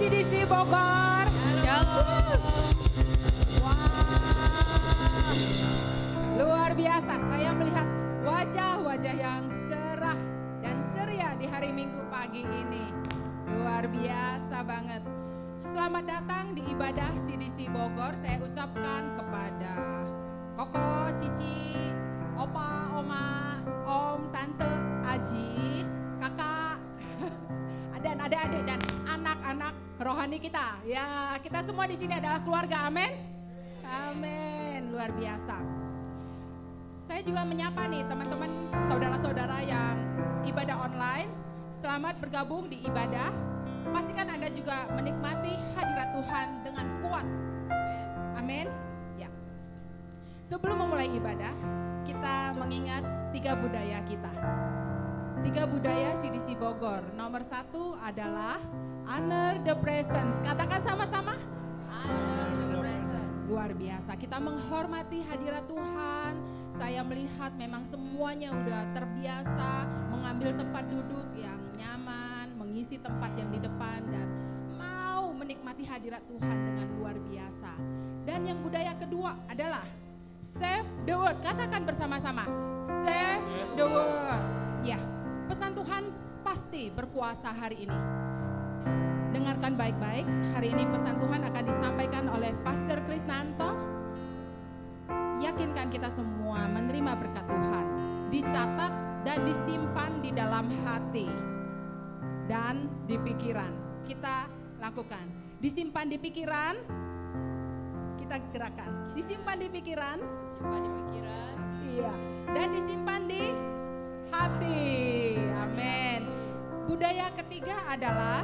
CDC Bogor. Shalom. Wah, luar biasa. Saya melihat wajah-wajah yang cerah dan ceria di hari Minggu pagi ini. Luar biasa banget. Selamat datang di ibadah CDC Bogor. Saya ucapkan kepada Koko, Cici, Opa, Oma, Om, Tante, Aji, Kakak, dan adik-adik dan anak-anak rohani kita. Ya, kita semua di sini adalah keluarga. Amin. Amin. Luar biasa. Saya juga menyapa nih teman-teman, saudara-saudara yang ibadah online. Selamat bergabung di ibadah. Pastikan Anda juga menikmati hadirat Tuhan dengan kuat. Amin. Ya. Sebelum memulai ibadah, kita mengingat 3 budaya kita. 3 budaya CDC Bogor. Nomor 1 adalah honor the presence. Katakan sama-sama. Honor the presence. Luar biasa. Kita menghormati hadirat Tuhan. Saya melihat memang semuanya udah terbiasa mengambil tempat duduk yang nyaman, mengisi tempat yang di depan dan mau menikmati hadirat Tuhan dengan luar biasa. Dan yang budaya kedua adalah save the word. Katakan bersama-sama. Save the word. Ya, pesan Tuhan pasti berkuasa hari ini. Dengarkan baik-baik. Hari ini pesan Tuhan akan disampaikan oleh Pastor Krisnanto. Yakinkan kita semua menerima berkat Tuhan. Dicatat dan disimpan di dalam hati dan di pikiran. Kita lakukan. Disimpan di pikiran, kita gerakan. Disimpan di pikiran, Simpan di pikiran. iya, dan disimpan di hati. Amin. Budaya ketiga adalah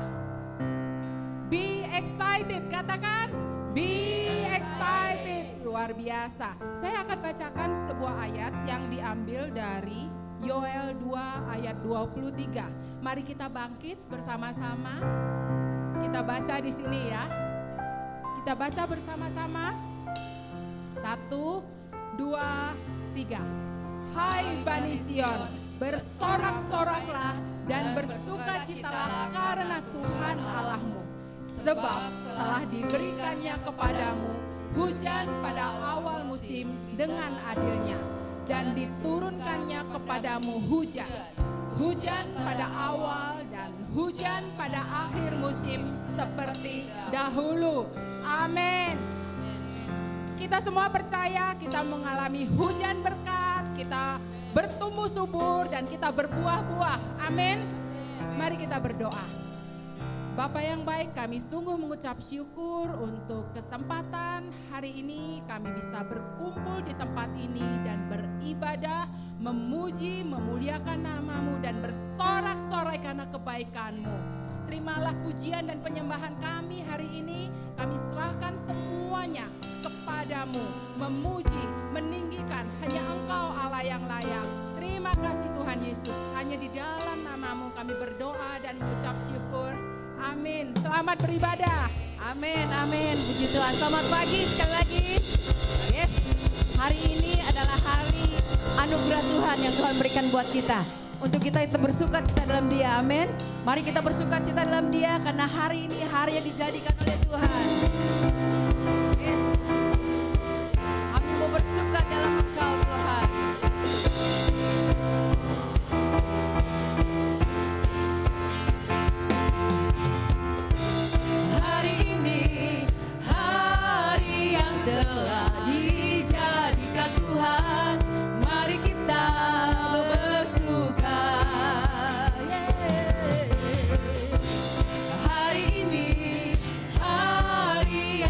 be excited. Katakan be excited. Luar biasa. Saya akan bacakan sebuah ayat yang diambil dari Yoel 2 ayat 23. Mari kita bangkit bersama-sama. Kita baca di sini ya. Kita baca bersama-sama. 1, 2, 3. Hai Bani Sion, bersorak-soraklah dan bersukacitalah karena Tuhan Allahmu. Sebab telah diberikannya kepadamu hujan pada awal musim dengan adilnya. Dan diturunkannya kepadamu hujan. Hujan pada awal dan hujan pada akhir musim seperti dahulu. Amin. Kita semua percaya kita mengalami hujan berkat, kita bertumbuh subur dan kita berbuah-buah. Amin. Mari kita berdoa. Bapa yang baik, kami sungguh mengucap syukur untuk kesempatan hari ini kami bisa berkumpul di tempat ini dan beribadah, memuji, memuliakan nama-Mu dan bersorak-sorai karena kebaikan-Mu. Terimalah pujian dan penyembahan kami hari ini, kami serahkan semuanya kepadamu, memuji, meninggikan hanya Engkau Allah yang layak. Terima kasih Tuhan Yesus, hanya di dalam nama-Mu kami berdoa dan mengucap syukur. Amin. Selamat beribadah. Amin, amin. Puji Tuhan. Selamat pagi sekali lagi. Yes. Hari ini adalah hari anugerah Tuhan yang Tuhan berikan buat kita. Untuk kita itu bersukacita dalam Dia. Amin. Mari kita bersukacita dalam Dia karena hari ini hari yang dijadikan oleh Tuhan. Yes. Kami mau bersuka dalam Engkau Tuhan. Hari ini hari yang telah dijadikan Tuhan. Mari kita bersuka. Hari ini hari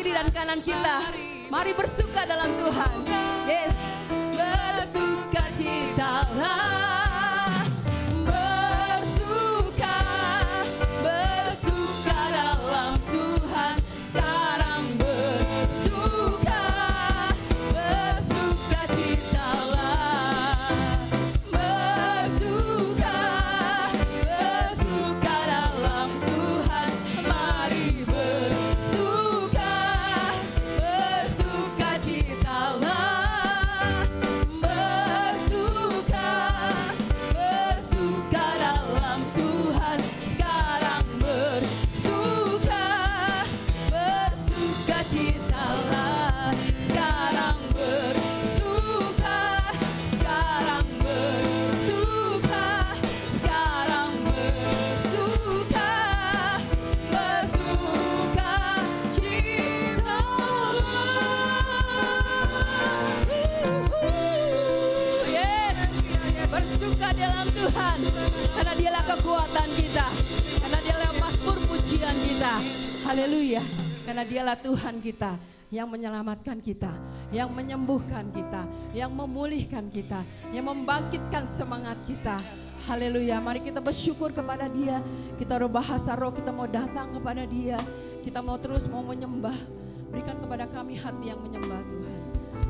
kiri dan kanan kita. Mari bersuka dalam Tuhan. Yes, bersuka citalah, bersuka, bersuka dalam Tuhan. Sekarang bersuka, bersuka citalah, bersuka, bersuka dalam Tuhan. Mari bersuka, bersuka citalah, bersuka, bersuka dalam Tuhan. Sekarang bersuka, bersuka citalah. Sekarang bersuka, sekarang bersuka, sekarang bersuka, bersuka citalah. Yes, bersuka dalam Tuhan, karena Dialah kekuatan kita, karena Dialah mazmur pujian kita. Haleluya, karena Dialah Tuhan kita yang menyelamatkan kita, yang menyembuhkan kita, yang memulihkan kita, yang membangkitkan semangat kita. Haleluya, mari kita bersyukur kepada Dia. Kita roh bahasa roh, kita mau datang kepada Dia. Kita mau terus mau menyembah. Berikan kepada kami hati yang menyembah Tuhan.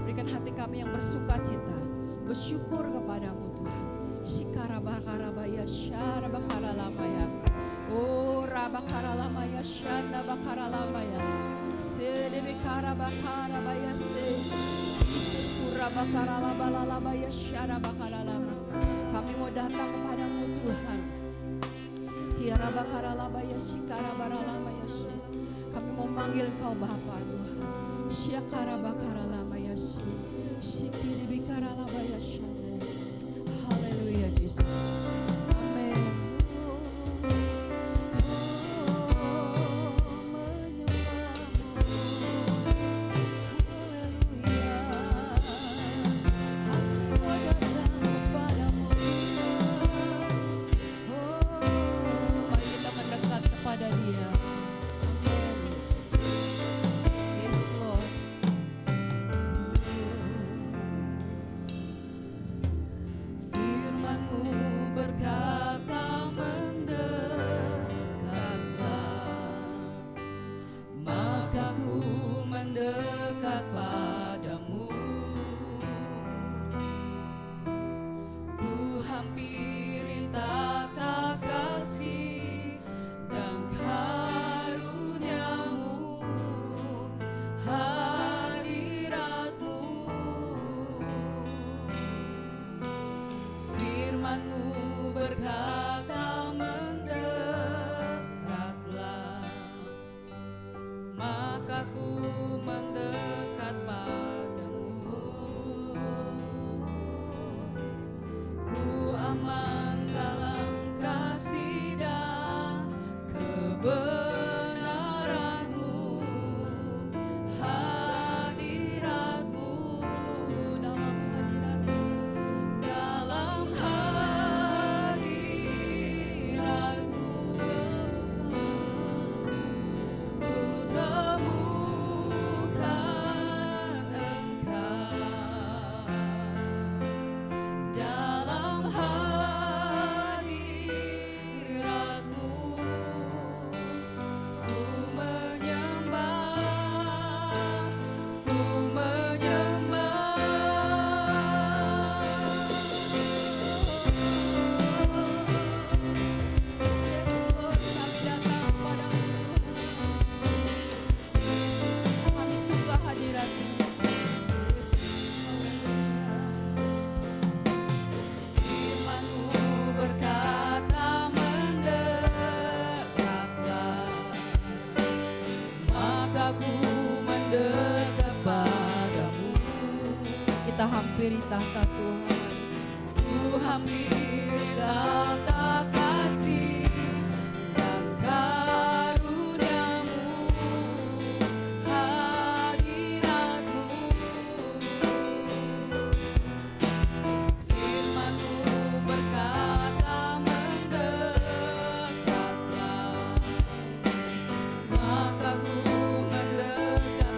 Berikan hati kami yang bersuka cita, bersyukur kepadamu Tuhan. Shikarabakarabaya syarabakaralamaya. Oh rabakaralamaya shanabakaralamaya. Sedebekarabakarabaya se. Jesus kurabakaralabalalabaya syarabakaralama. Kami mau datang kepadamu Tuhan. Hiarabakaralabaya shikarabaralabaya she. Kami mau manggil Kau Bapa Tuhan. Syakarabakaralamaya she. Shikiribikaralabaya she. Haleluya Yesus. Amin. Mari kita mendekat kepada Dia. Amin. Yes Lord. Firman-Mu berkata mendekatlah, maka ku mendekat padamu. Ku hampiri tata kasih dan karunia-Mu, hadirat-Mu. Firman-Mu berkata mendekatlah, maka ku mendekat padamu. Ku aman dalam kasih dan kebenaran-Mu, hadirat-Mu, dalam hadirat-Mu, dalam hadirat-Mu temukan Engkau. Dalam hadirat-Mu ku menyembah, ku menyembah. Yes Lord, kami datang padamu Tuhan. Kami suka hadirat-Mu. Yes, haleluya. Firman-Mu berkata mendekatlah, maka ku mendekat padamu. Kita hampiri tahta Tuhan. Ku hampiri tahta kasih dan karunia-Mu, hadirat-Mu. Firman-Mu berkata mendekatlah, maka ku mendekat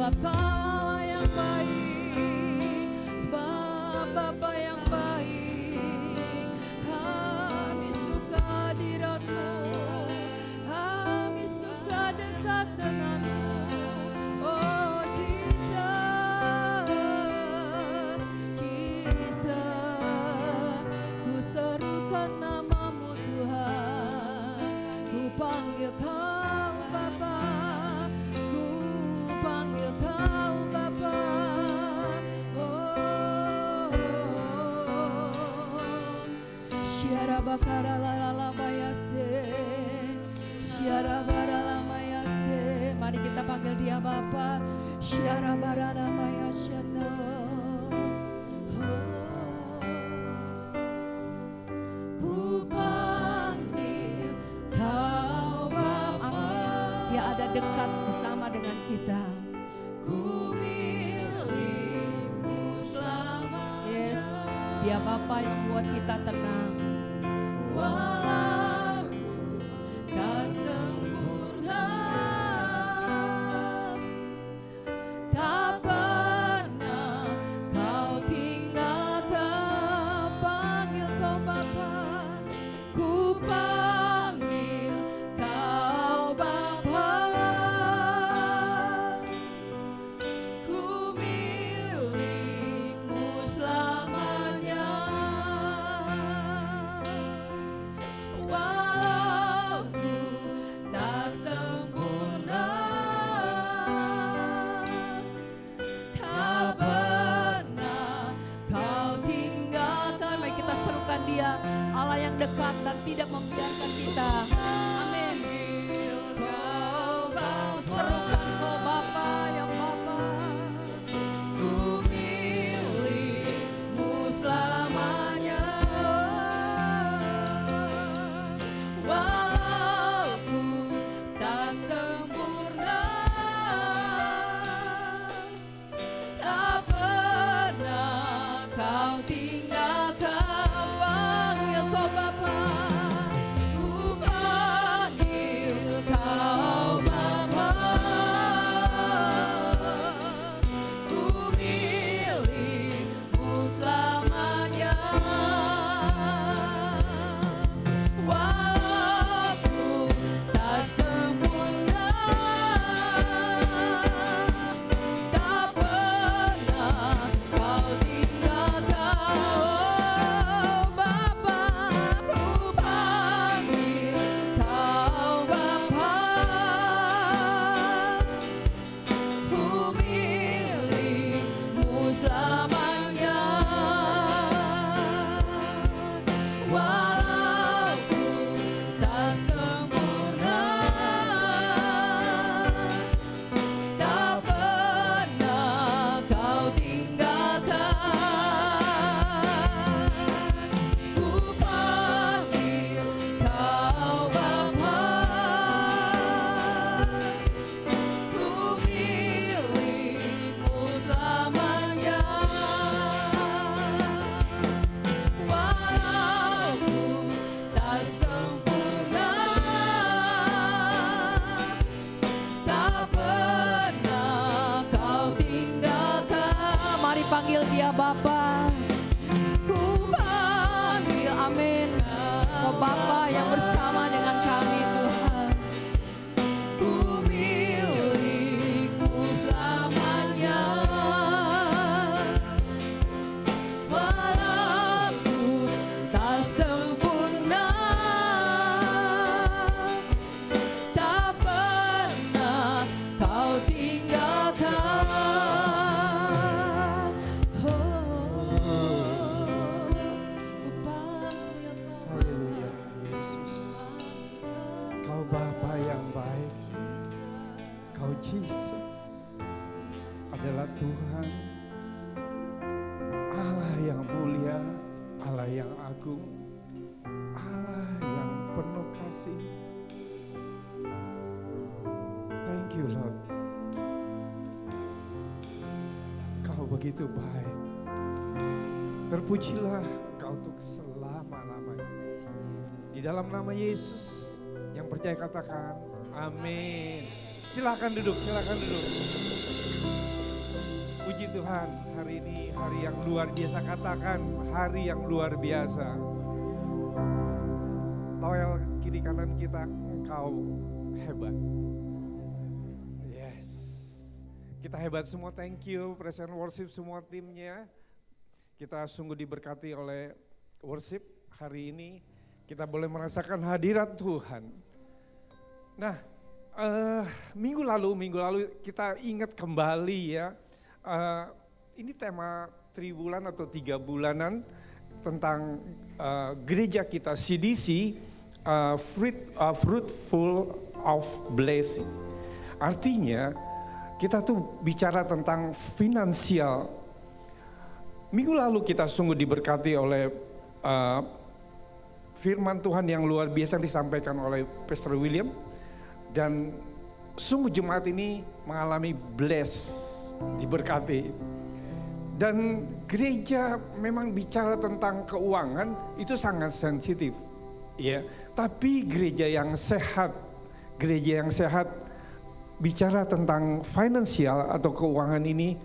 Sebab Kau yang baik, sebab Bapa yang baik. Kami suka hadirat-Mu, kami suka dekat dengan-Mu. Oh Jesus, Jesus, ku serukan nama-Mu Tuhan, ku panggil Kau Bapa, ku panggil Kau Bapa. Oh, Syara bakara la bayase, Syara bara mayase. Mari kita panggil Dia Bapa. Syara bara mayasano. Ku panggil Kau Bapa. Dia ada dekat bersama dengan kita. Ku milik-Mu selamanya. Yes, Dia Bapa yang membuat kita tenang. Walau ku tak sempurna, tak pernah Kau tinggalkan. Panggil Kau Bapa, ku panggil Kau Bapa. Ku milik-Mu selamanya. Walau ku tak sempurna, tak pernah Kau tinggalkan. Mari kita serukan Dia, Allah yang dekat dan tidak membiarkan kita. Amin. Kau Bapa, serukan Kau Bapa yang Bapa. Ku milik-Mu selamanya. Walau ku tak sempurna, tak pernah Kau tinggalkan. Panggil Kau Bapa, ku panggil Kau Bapa. Ku milik-Mu selamanya. Walau ku tak sempurna, tak pernah Kau tinggalkan. Oh Bapa, ku panggil Kau Bapa. Ku milik-Mu selamanya. Walau ku tak sempurna, tak pernah Kau tinggalkan. Ku panggil Kau Bapa, ku milik-Mu selamanya. Walau ku tak sempurna, tak pernah Kau tinggalkan. Mari panggil Dia Bapa. Ku panggil, amin. Kau Bapa yang bersama dengan kami Tuhan. Ku milik-Mu selamanya. Walau ku tak sempurna, tak pernah Kau tinggalkan. Ku panggil Kau Haleluya, Yesus. Kau Bapa yang baik, Kau Jesus adalah Tuhan, Allah yang mulia, Allah yang agung, Allah yang penuh kasih. Thank you Lord. Kau begitu baik. Terpujilah Kau untuk selama-lamanya. Di dalam nama Yesus, yang percaya katakan amin. Silakan duduk, silakan duduk. Puji Tuhan, hari ini hari yang luar biasa. Katakan hari yang luar biasa. Toel kiri kanan kita, engkau hebat. Yes, kita hebat semua. Thank you Present Worship semua timnya. Kita sungguh diberkati oleh worship hari ini. Kita boleh merasakan hadirat Tuhan. Nah, minggu lalu kita ingat kembali ya. Ini tema 3 bulan atau 3 bulanan tentang gereja kita CDC, Fruitful of Blessing. Artinya kita tuh bicara tentang finansial. Minggu lalu kita sungguh diberkati oleh firman Tuhan yang luar biasa yang disampaikan oleh Pastor William. Dan sungguh jemaat ini mengalami diberkati. Dan gereja memang bicara tentang keuangan itu sangat sensitif, ya. Tapi gereja yang sehat bicara tentang finansial atau keuangan ini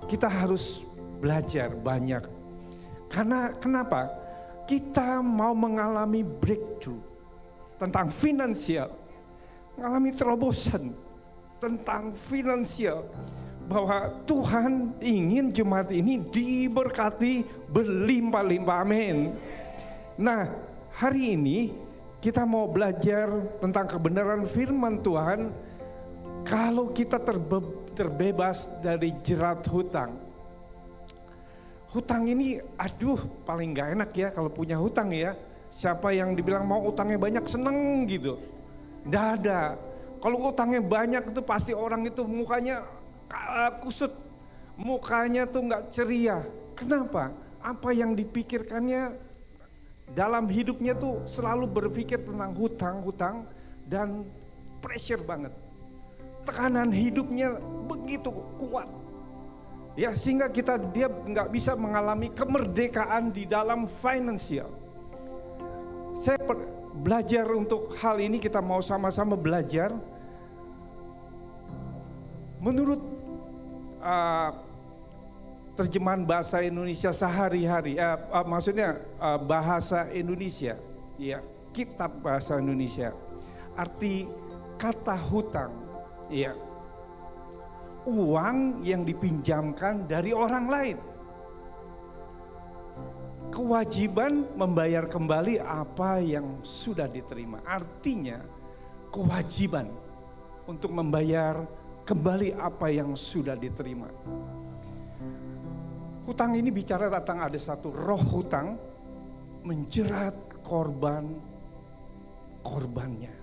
kita harus belajar banyak. Karena kenapa? Kita mau mengalami breakthrough tentang finansial, mengalami terobosan tentang finansial. Bahwa Tuhan ingin jemaat ini diberkati berlimpah-limpah, amin. Nah, hari ini kita mau belajar tentang kebenaran firman Tuhan. Kalau kita terbebas dari jerat hutang. Hutang ini paling gak enak ya kalau punya hutang ya. Siapa yang dibilang mau utangnya banyak seneng gitu. Nggak ada. Kalau utangnya banyak itu pasti orang itu mukanya kusut, mukanya tuh nggak ceria. Kenapa? Apa yang dipikirkannya dalam hidupnya tuh selalu berpikir tentang hutang dan pressure banget. Tekanan hidupnya begitu kuat. Ya, sehingga dia nggak bisa mengalami kemerdekaan di dalam finansial. Saya belajar untuk hal ini, kita mau sama-sama belajar. Menurut terjemahan bahasa Indonesia sehari-hari, maksudnya bahasa Indonesia, ya, kitab bahasa Indonesia. Arti kata hutang, ya, uang yang dipinjamkan dari orang lain. Kewajiban membayar kembali apa yang sudah diterima. Artinya kewajiban untuk membayar kembali apa yang sudah diterima. Hutang ini bicara tentang ada satu roh hutang menjerat korbannya.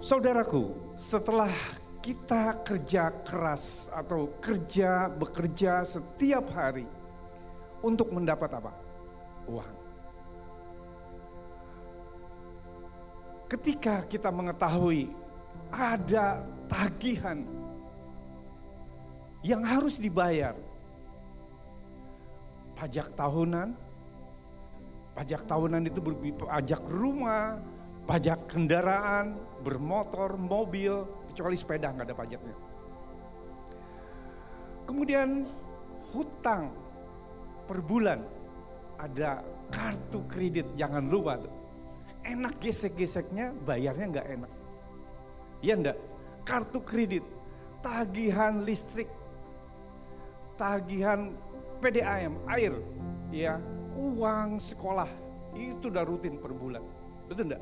Saudaraku, setelah kita kerja keras atau bekerja setiap hari untuk mendapat apa? Uang. Ketika kita mengetahui ada tagihan yang harus dibayar, pajak tahunan itu pajak rumah, pajak kendaraan, bermotor, mobil, kecuali sepeda nggak ada pajaknya. Kemudian hutang per bulan, ada kartu kredit, jangan lupa tuh. Enak gesek-geseknya, bayarnya nggak enak. Ya enggak, kartu kredit, tagihan listrik, tagihan PDAM, air, ya, uang sekolah, itu udah rutin per bulan, betul enggak?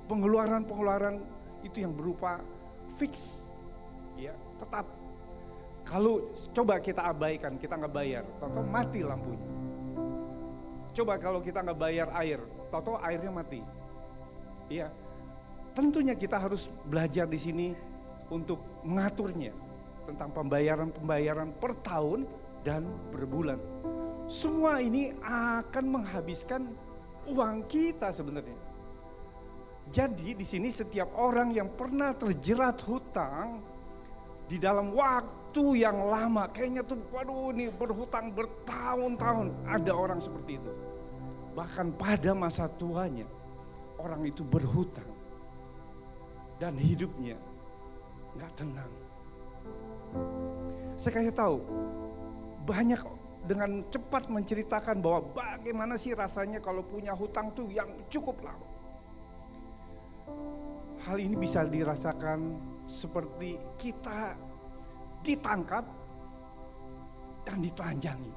Pengeluaran itu yang berupa fix, ya, tetap. Kalau coba kita abaikan, kita nggak bayar, toto mati lampunya. Coba kalau kita nggak bayar air, toto airnya mati, ya. Tentunya kita harus belajar di sini untuk mengaturnya tentang pembayaran per tahun dan per bulan. Semua ini akan menghabiskan uang kita sebenarnya. Jadi di sini setiap orang yang pernah terjerat hutang di dalam waktu yang lama, kayaknya tuh waduh ini berhutang bertahun-tahun, ada orang seperti itu. Bahkan pada masa tuanya orang itu berhutang. Dan hidupnya gak tenang. Saya kasih tahu, banyak dengan cepat menceritakan bahwa bagaimana sih rasanya kalau punya hutang tuh yang cukup lama. Hal ini bisa dirasakan seperti kita ditangkap dan ditelanjangi.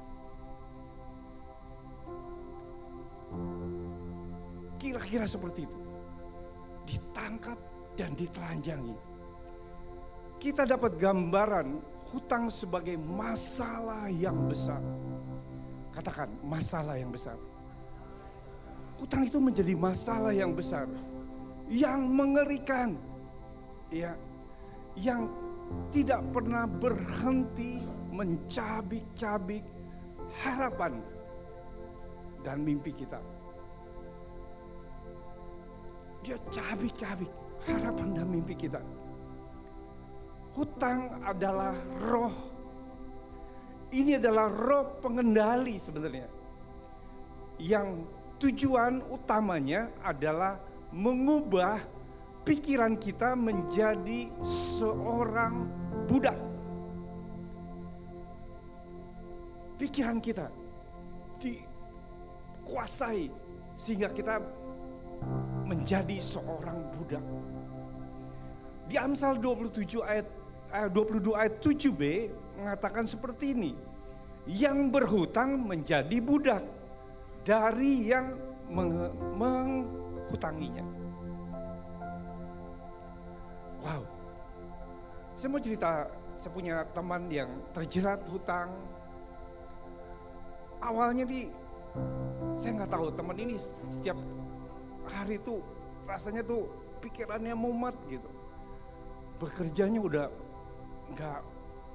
Kira-kira seperti itu. Ditangkap dan ditelanjangi. Kita dapat gambaran hutang sebagai masalah yang besar. Katakan, masalah yang besar. Hutang itu menjadi masalah yang besar, yang mengerikan, ya, yang tidak pernah berhenti mencabik-cabik harapan dan mimpi kita. Dia cabik-cabik harapan dan mimpi kita. Hutang adalah roh. Ini adalah roh pengendali sebenarnya. Yang tujuan utamanya adalah mengubah pikiran kita menjadi seorang budak. Pikiran kita dikuasai sehingga kita menjadi seorang budak. Di Amsal 22 ayat 7b mengatakan seperti ini. Yang berhutang menjadi budak dari yang menghutanginya. Wow. Saya mau cerita, saya punya teman yang terjerat hutang. Awalnya saya nggak tahu teman ini setiap hari tuh rasanya tuh pikirannya mumet gitu. Bekerjanya udah nggak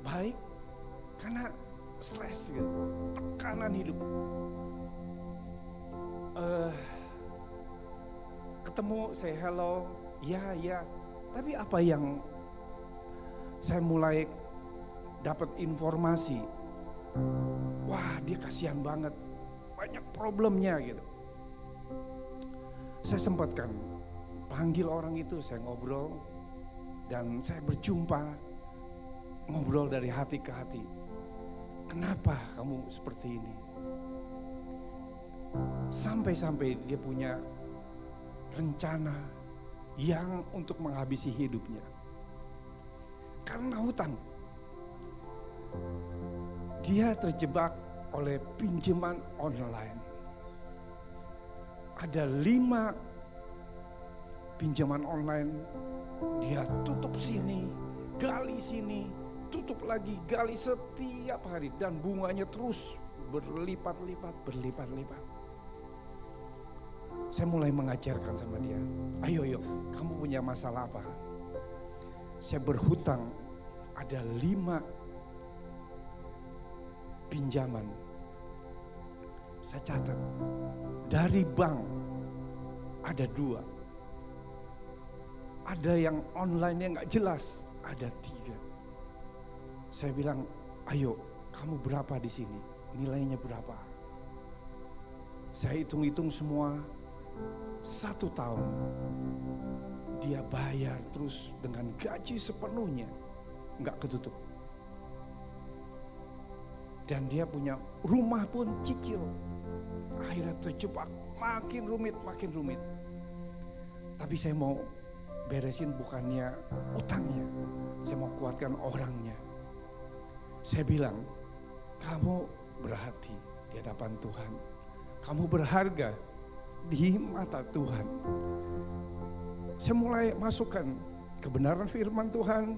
baik karena stres gitu, tekanan hidup. Ketemu, say hello, ya. Tapi apa yang saya mulai dapat informasi, wah dia kasihan banget, banyak problemnya gitu. Saya sempatkan panggil orang itu, saya ngobrol dan saya berjumpa, ngobrol dari hati ke hati. Kenapa kamu seperti ini? Sampai-sampai dia punya rencana yang untuk menghabisi hidupnya. Karena hutang. Dia terjebak oleh pinjaman online. Ada 5 pinjaman online, dia tutup sini, gali sini, tutup lagi, gali setiap hari. Dan bunganya terus berlipat-lipat. Saya mulai mengajarkan sama dia, ayo, kamu punya masalah apa? Saya berhutang, ada 5 pinjaman. Saya catat, dari bank ada 2. Ada yang online-nya gak jelas, ada 3. Saya bilang, ayo kamu berapa di sini? Nilainya berapa? Saya hitung-hitung semua. 1 tahun dia bayar terus dengan gaji sepenuhnya, nggak ketutup. Dan dia punya rumah pun cicil. Akhirnya terjebak, makin rumit. Tapi saya mau beresin bukannya utangnya, saya mau kuatkan orangnya. Saya bilang, kamu berarti di hadapan Tuhan, kamu berharga di mata Tuhan. Saya mulai masukkan kebenaran firman Tuhan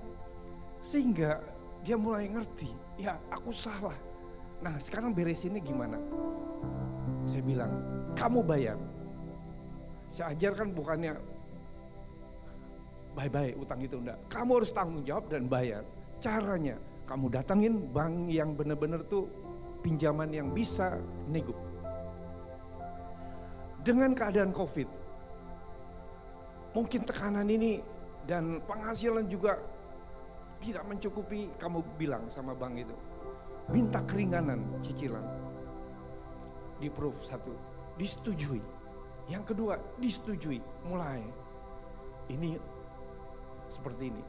sehingga dia mulai ngerti, ya aku salah. Nah sekarang beresinnya gimana? Saya bilang, kamu bayar. Saya ajarkan bukannya bye-bye utang itu enggak. Kamu harus tanggung jawab dan bayar. Caranya kamu datangin bank yang benar-benar tuh pinjaman yang bisa nego. Dengan keadaan COVID, mungkin tekanan ini dan penghasilan juga tidak mencukupi, kamu bilang sama bank itu, minta keringanan cicilan. Di-approve 1, disetujui. Yang kedua, disetujui. Mulai, ini seperti ini,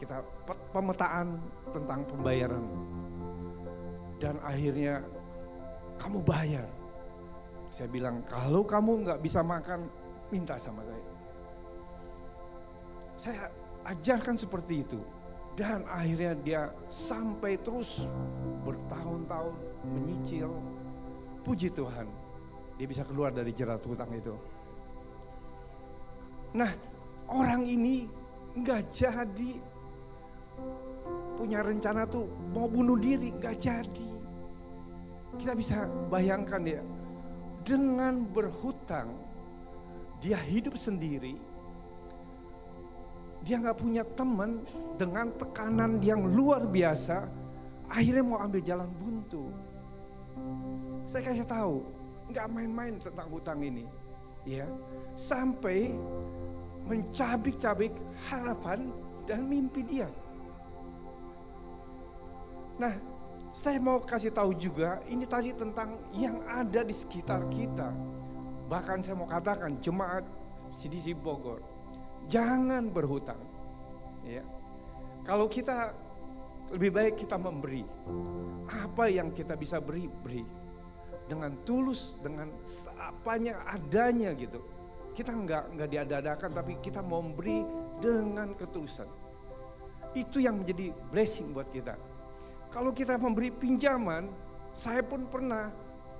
kita pemetaan tentang pembayaran. Dan akhirnya kamu bayar. Saya bilang, kalau kamu nggak bisa makan, minta sama saya. Saya ajarkan seperti itu. Dan akhirnya dia sampai terus bertahun-tahun menyicil. Puji Tuhan, dia bisa keluar dari jerat hutang itu. Nah, orang ini nggak jadi punya rencana tuh mau bunuh diri, nggak jadi. Kita bisa bayangkan ya, dengan berhutang, dia hidup sendiri, dia nggak punya teman, dengan tekanan yang luar biasa, akhirnya mau ambil jalan buntu. Saya kasih tahu, nggak main-main tentang hutang ini, ya, sampai mencabik-cabik harapan dan mimpi dia. Nah, saya mau kasih tahu juga, ini tadi tentang yang ada di sekitar kita. Bahkan saya mau katakan, jemaat CDC Bogor, jangan berhutang. Ya. Kalau kita, lebih baik kita memberi. Apa yang kita bisa beri, beri. Dengan tulus, dengan apanya adanya gitu. Kita nggak diada-adakan, tapi kita mau memberi dengan ketulusan. Itu yang menjadi blessing buat kita. Kalau kita memberi pinjaman, saya pun pernah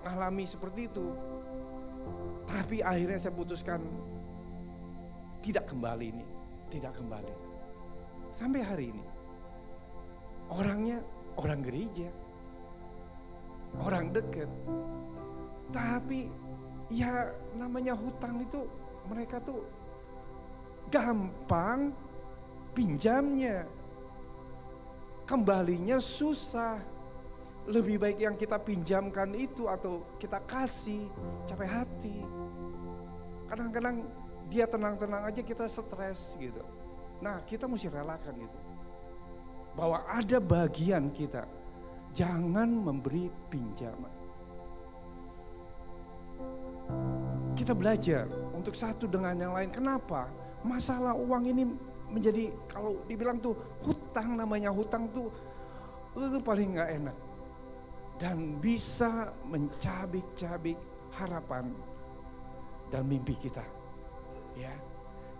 mengalami seperti itu. Tapi akhirnya saya putuskan tidak kembali ini, tidak kembali. Sampai hari ini, orangnya orang gereja, orang dekat. Tapi ya namanya hutang itu mereka tuh gampang pinjamnya. Kembalinya susah. Lebih baik yang kita pinjamkan itu atau kita kasih, capek hati. Kadang-kadang dia tenang-tenang aja kita stres gitu. Nah, kita mesti relakan itu. Bahwa ada bagian kita, jangan memberi pinjaman. Kita belajar untuk satu dengan yang lain. Kenapa? Masalah uang ini menjadi, kalau dibilang tuh hutang, namanya hutang tuh paling gak enak. Dan bisa mencabik-cabik harapan dan mimpi kita. Ya,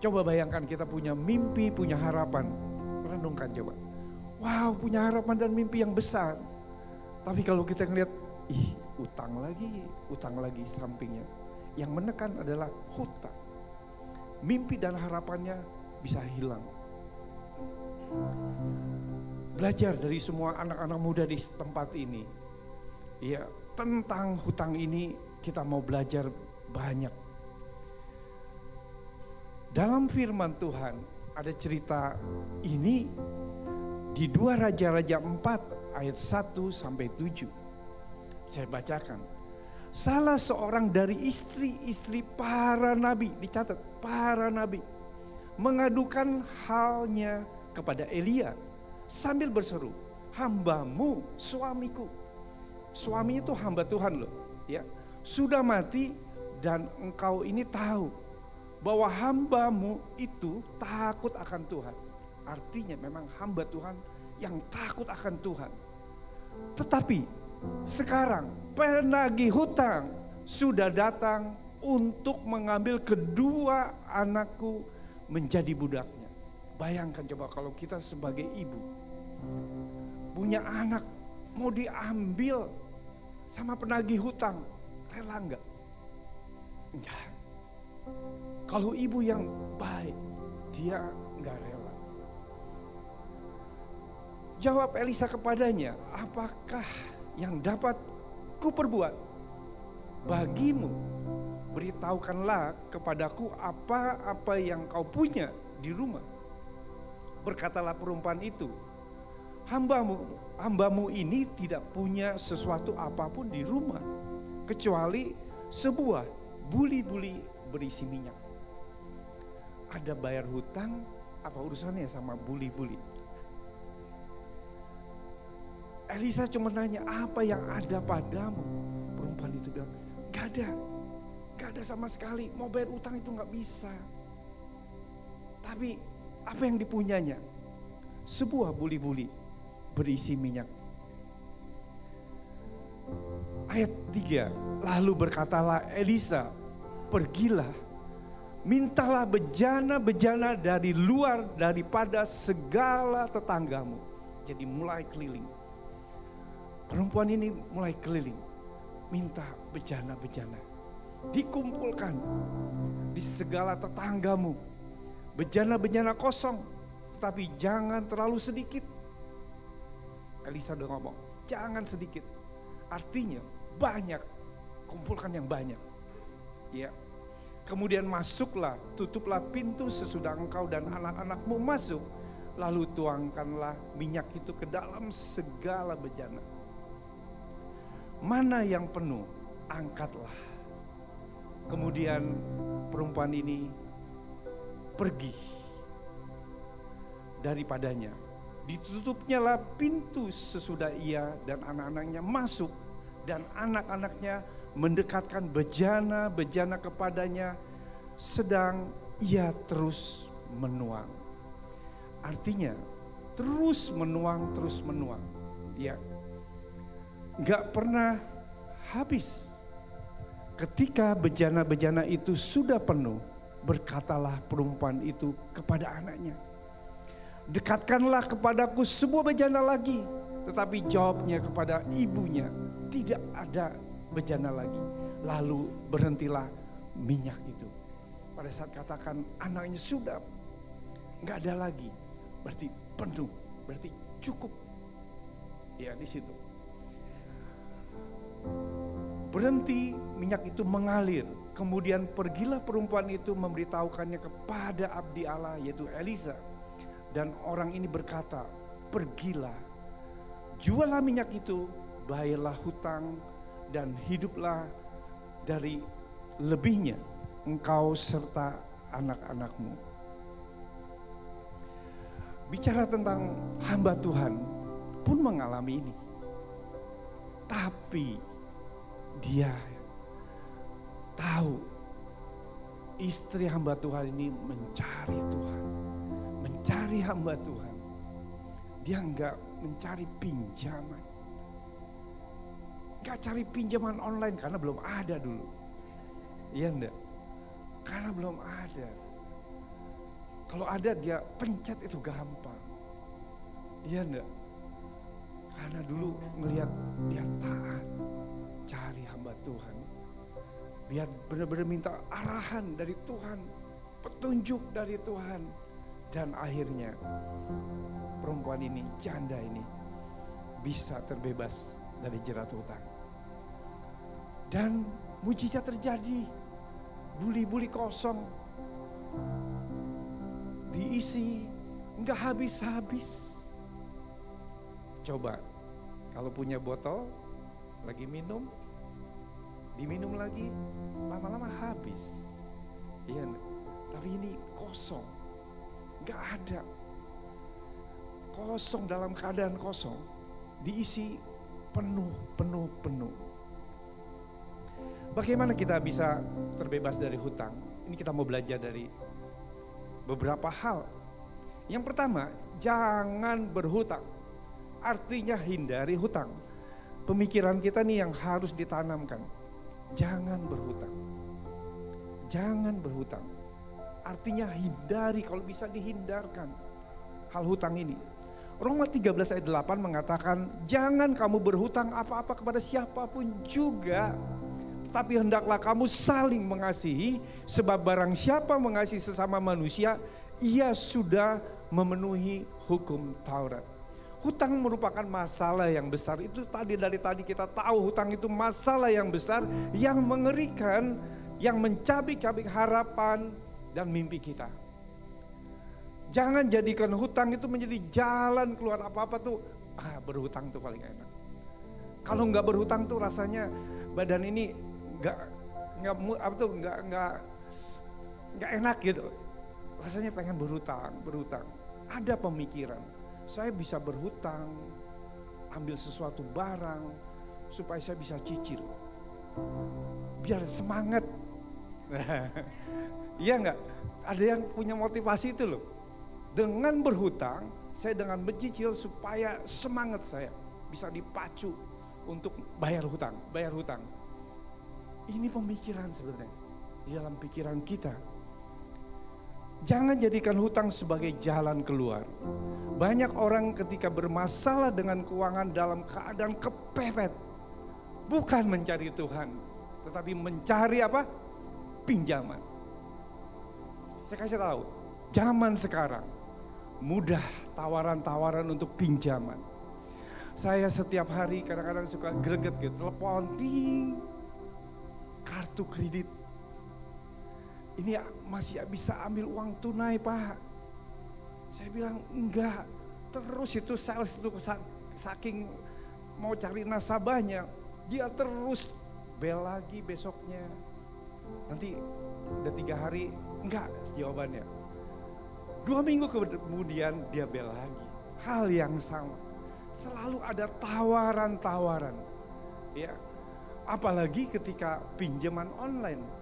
coba bayangkan kita punya mimpi, punya harapan. Renungkan coba. Wow, punya harapan dan mimpi yang besar. Tapi kalau kita ngeliat, utang lagi sampingnya. Yang menekan adalah hutang. Mimpi dan harapannya bisa hilang. Belajar dari semua anak-anak muda di tempat ini. Ya, tentang hutang ini kita mau belajar banyak. Dalam firman Tuhan ada cerita ini di 2 Raja-Raja 4 ayat 1 sampai 7. Saya bacakan. Salah seorang dari istri-istri para nabi, dicatat para nabi, mengadukan halnya kepada Elia sambil berseru, hambamu, suamiku. Suaminya itu hamba Tuhan loh, ya. Sudah mati dan engkau ini tahu bahwa hambamu itu takut akan Tuhan. Artinya memang hamba Tuhan yang takut akan Tuhan. Tetapi sekarang penagih hutang sudah datang untuk mengambil kedua anakku menjadi budaknya. Bayangkan coba kalau kita sebagai ibu punya anak mau diambil sama penagih hutang, rela enggak? Enggak. Kalau ibu yang baik, dia enggak rela. Jawab Elisa kepadanya, apakah yang dapat kuperbuat bagimu? Beritahukanlah kepadaku apa-apa yang kau punya di rumah. Berkatalah perempuan itu, hambamu ini tidak punya sesuatu apapun di rumah kecuali sebuah buli-buli berisi minyak. Ada bayar hutang, apa urusannya sama buli-buli? Elisa cuma nanya, apa yang ada padamu? Perempuan itu bilang, gak ada sama sekali. Mau bayar utang itu gak bisa. Tapi apa yang dipunyanya? sebuah buli-buli berisi minyak. Ayat 3, lalu berkatalah Elisa, pergilah, mintalah bejana-bejana dari luar daripada segala tetanggamu. Jadi mulai keliling. Perempuan ini mulai keliling, minta bejana-bejana. Dikumpulkan di segala tetanggamu. Bejana-bejana kosong, tetapi jangan terlalu sedikit. Elisa udah ngomong, jangan sedikit. Artinya banyak, kumpulkan yang banyak. Ya. Kemudian masuklah, tutuplah pintu sesudah engkau dan anak-anakmu masuk. Lalu tuangkanlah minyak itu ke dalam segala bejana. Mana yang penuh, angkatlah. Kemudian perempuan ini pergi daripadanya. Ditutupnya lah pintu sesudah ia dan anak-anaknya masuk. Dan anak-anaknya mendekatkan bejana-bejana kepadanya, sedang ia terus menuang. Artinya terus menuang. Ya, nggak pernah habis. Ketika bejana-bejana itu sudah penuh, berkatalah perempuan itu kepada anaknya, dekatkanlah kepadaku sebuah bejana lagi. Tetapi jawabnya kepada ibunya, tidak ada bejana lagi. Lalu berhentilah minyak itu. Pada saat katakan anaknya sudah, nggak ada lagi. Berarti penuh, berarti cukup. Ya, di situ. Berhenti, minyak itu mengalir. Kemudian pergilah perempuan itu memberitahukannya kepada abdi Allah, yaitu Elisa. Dan orang ini berkata, pergilah, jualah minyak itu, bayarlah hutang, dan hiduplah dari lebihnya engkau serta anak-anakmu. Bicara tentang hamba Tuhan pun mengalami ini. Tapi dia tahu istri hamba Tuhan ini mencari Tuhan, mencari hamba Tuhan. Dia enggak mencari pinjaman. Enggak cari pinjaman online karena belum ada dulu. Iya enggak? Karena belum ada. Kalau ada dia pencet itu gampang. Iya enggak? Karena dulu melihat dia taat, cari hamba Tuhan. Biar benar-benar minta arahan dari Tuhan, petunjuk dari Tuhan. Dan akhirnya perempuan ini, janda ini bisa terbebas dari jerat hutang. Dan mujizat terjadi, buli-buli kosong diisi, enggak habis-habis. Coba kalau punya botol lagi minum, diminum lagi, lama-lama habis. Iya, tapi ini kosong, enggak ada. Kosong, dalam keadaan kosong, diisi penuh. Bagaimana kita bisa terbebas dari hutang? Ini kita mau belajar dari beberapa hal. Yang pertama, jangan berhutang. Artinya hindari hutang. Pemikiran kita nih yang harus ditanamkan. Jangan berhutang. Jangan berhutang. Artinya hindari, kalau bisa dihindarkan hal hutang ini. Roma 13 ayat 8 mengatakan, jangan kamu berhutang apa-apa kepada siapapun juga. Tapi hendaklah kamu saling mengasihi, sebab barang siapa mengasihi sesama manusia, ia sudah memenuhi hukum Taurat. Hutang merupakan masalah yang besar. Itu dari tadi kita tahu hutang itu masalah yang besar, yang mengerikan, yang mencabik-cabik harapan dan mimpi kita. Jangan jadikan hutang itu menjadi jalan keluar apa-apa tuh. Berhutang tuh paling enak. Kalau nggak berhutang tuh rasanya badan ini nggak enak gitu. Rasanya pengen berhutang. Ada pemikiran, saya bisa berhutang, ambil sesuatu barang supaya saya bisa cicil, biar semangat. Iya nggak? Ada yang punya motivasi itu loh. Dengan berhutang, saya dengan mencicil supaya semangat saya bisa dipacu untuk bayar hutang. Ini pemikiran sebenarnya di dalam pikiran kita. Jangan jadikan hutang sebagai jalan keluar. Banyak orang ketika bermasalah dengan keuangan dalam keadaan kepepet, bukan mencari Tuhan, tetapi mencari apa? Pinjaman. Saya kasih tahu, zaman sekarang mudah tawaran-tawaran untuk pinjaman. Saya setiap hari kadang-kadang suka greget gitu, telepon, ting, kartu kredit. Ini masih bisa ambil uang tunai Pak. Saya bilang enggak. Terus itu sales itu saking mau cari nasabahnya, dia terus bel lagi besoknya. Nanti udah 3 hari, enggak jawabannya. 2 minggu kemudian dia bel lagi. Hal yang sama. Selalu ada tawaran-tawaran. Ya. Apalagi ketika pinjaman online.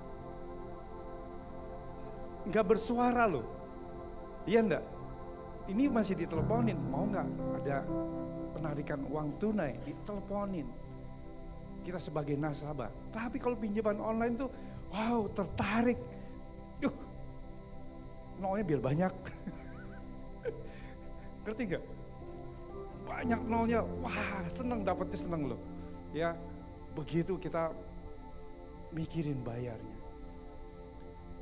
Enggak bersuara loh. Iya enggak? Ini masih diteleponin, mau enggak ada penarikan uang tunai, diteleponin. Kita sebagai nasabah. Tapi kalau pinjaman online tuh, wow tertarik. Yuh, nolnya biar banyak. Ngerti enggak? Banyak nolnya, wah seneng, dapetnya seneng loh. Ya, begitu kita mikirin bayarnya.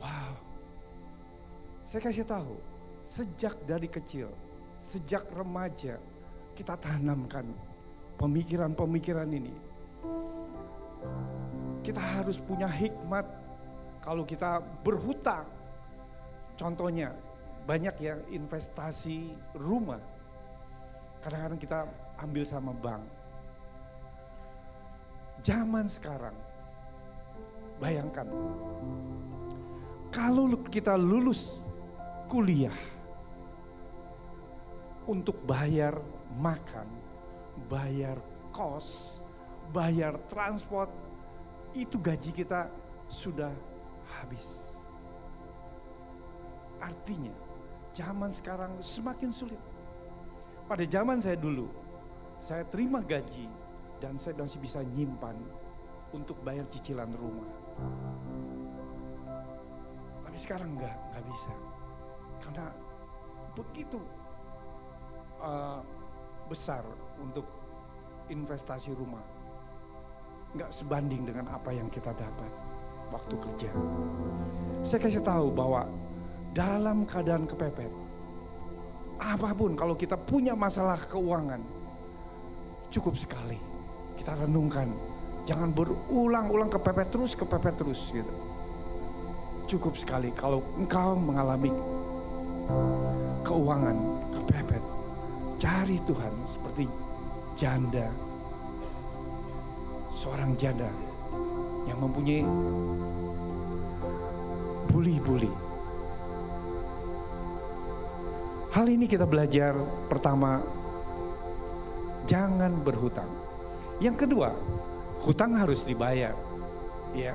Wow. Saya kasih tahu, sejak dari kecil, sejak remaja, kita tanamkan pemikiran-pemikiran ini. Kita harus punya hikmat kalau kita berhutang. Contohnya, banyak yang investasi rumah. Kadang-kadang kita ambil sama bank. Zaman sekarang, bayangkan, kalau kita lulus kuliah untuk bayar makan, bayar kos, bayar transport, itu gaji kita sudah habis. Artinya zaman sekarang semakin sulit. Pada zaman saya dulu, saya terima gaji dan saya masih bisa nyimpan untuk bayar cicilan rumah. Tapi sekarang enggak bisa. Karena begitu besar untuk investasi rumah. Enggak sebanding dengan apa yang kita dapat waktu kerja. Saya kasih tahu bahwa dalam keadaan kepepet, apapun kalau kita punya masalah keuangan, cukup sekali kita renungkan. Jangan berulang-ulang kepepet terus gitu. Cukup sekali kalau engkau mengalami keuangan kepepet, cari Tuhan seperti janda, seorang janda yang mempunyai buli-buli. Hal ini kita belajar, pertama, jangan berhutang. Yang kedua, hutang harus dibayar. Ya.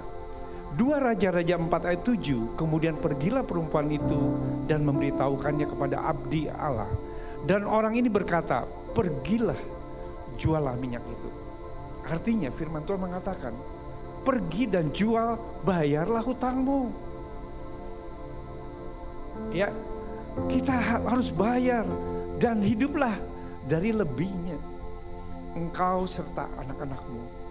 2 Raja-Raja 4 ayat 7, kemudian pergilah perempuan itu dan memberitahukannya kepada abdi Allah. Dan orang ini berkata, pergilah jualah minyak itu. Artinya firman Tuhan mengatakan, pergi dan jual, bayarlah hutangmu. Ya, kita harus bayar dan hiduplah dari lebihnya. Engkau serta anak-anakmu.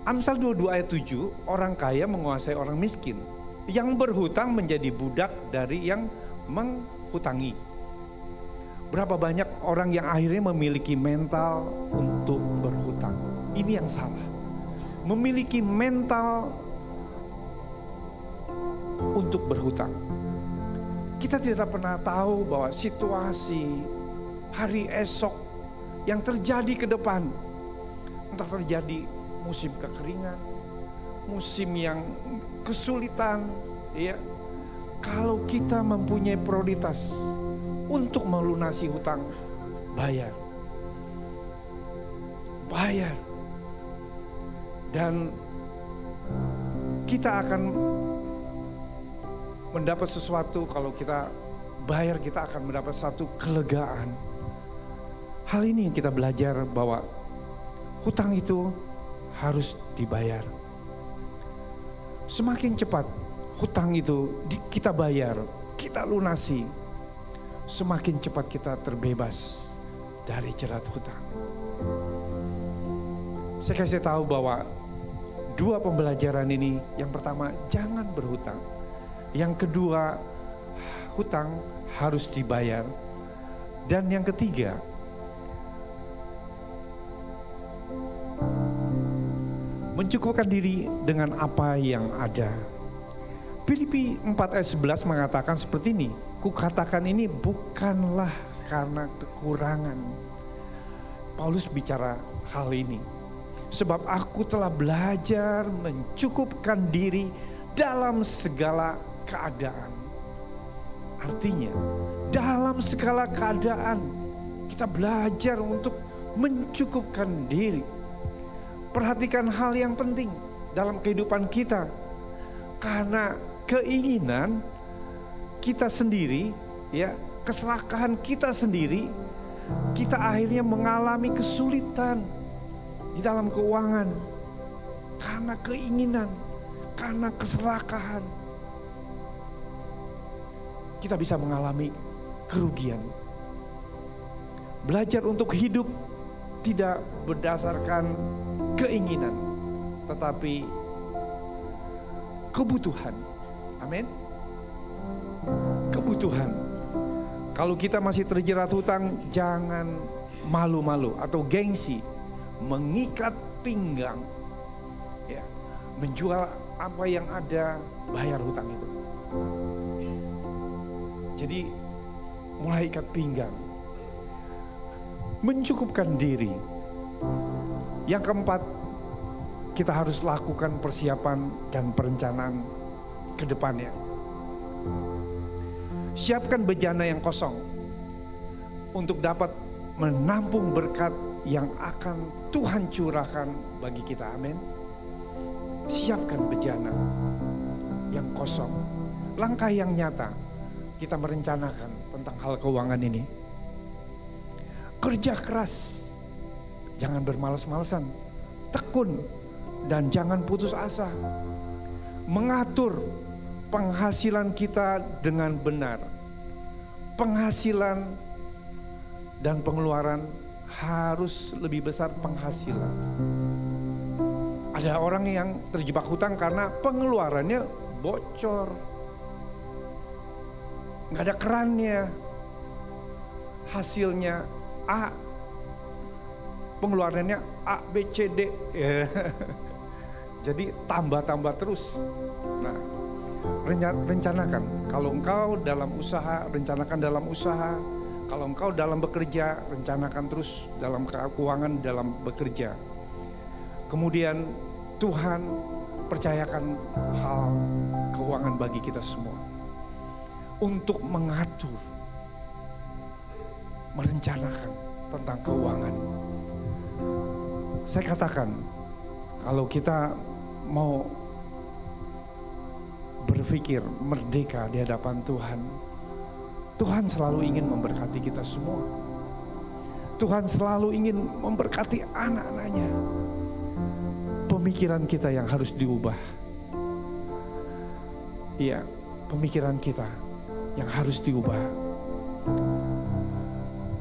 Amsal 22 ayat 7, orang kaya menguasai orang miskin. Yang berhutang menjadi budak dari yang menghutangi. Berapa banyak orang yang akhirnya memiliki mental untuk berhutang. Ini yang salah. Memiliki mental untuk berhutang. Kita tidak pernah tahu bahwa situasi hari esok yang terjadi ke depan. Entah terjadi musim kekeringan, musim yang kesulitan, ya. Kalau kita mempunyai prioritas untuk melunasi hutang, bayar. Dan kita akan mendapat sesuatu kalau kita bayar kita akan mendapat satu kelegaan. Hal ini yang kita belajar bahwa hutang itu harus dibayar. Semakin cepat hutang itu kita bayar, kita lunasi, semakin cepat kita terbebas dari jerat hutang. Saya kasih tahu bahwa 2 pembelajaran ini, yang pertama jangan berhutang. Yang kedua, hutang harus dibayar. Dan yang ketiga, mencukupkan diri dengan apa yang ada. Filipi 4 ayat 11 mengatakan seperti ini, kukatakan ini bukanlah karena kekurangan. Paulus bicara hal ini. Sebab aku telah belajar mencukupkan diri dalam segala keadaan. Artinya, dalam segala keadaan kita belajar untuk mencukupkan diri. Perhatikan hal yang penting dalam kehidupan kita. Karena keinginan kita sendiri, ya, keserakahan kita sendiri, kita akhirnya mengalami kesulitan di dalam keuangan. Karena keinginan, karena keserakahan, kita bisa mengalami kerugian. Belajar untuk hidup tidak berdasarkan keinginan, tetapi kebutuhan. Amin. Kebutuhan. Kalau kita masih terjerat hutang, jangan malu-malu atau gengsi, mengikat pinggang, ya, menjual apa yang ada, bayar hutang itu. Jadi mulai ikat pinggang, mencukupkan diri. Yang keempat, kita harus lakukan persiapan dan perencanaan ke depannya. Siapkan bejana yang kosong untuk dapat menampung berkat yang akan Tuhan curahkan bagi kita. Amin. Siapkan bejana yang kosong. Langkah yang nyata kita merencanakan tentang hal keuangan ini. Kerja keras, jangan bermalas-malasan, tekun, dan jangan putus asa. Mengatur penghasilan kita dengan benar. Penghasilan dan pengeluaran harus lebih besar penghasilan. Ada orang yang terjebak hutang karena pengeluarannya bocor, nggak ada kerannya, hasilnya A, pengeluarannya A, B, C, D. Jadi tambah-tambah terus. Nah, rencanakan. Kalau engkau dalam usaha, rencanakan dalam usaha. Kalau engkau dalam bekerja, rencanakan terus dalam keuangan, dalam bekerja. Kemudian Tuhan percayakan hal keuangan bagi kita semua. Untuk mengatur, merencanakan tentang keuangan. Saya katakan, kalau kita mau berpikir merdeka di hadapan Tuhan, Tuhan selalu ingin memberkati kita semua. Tuhan selalu ingin memberkati anak-anaknya. Pemikiran kita yang harus diubah. Iya, pemikiran kita yang harus diubah.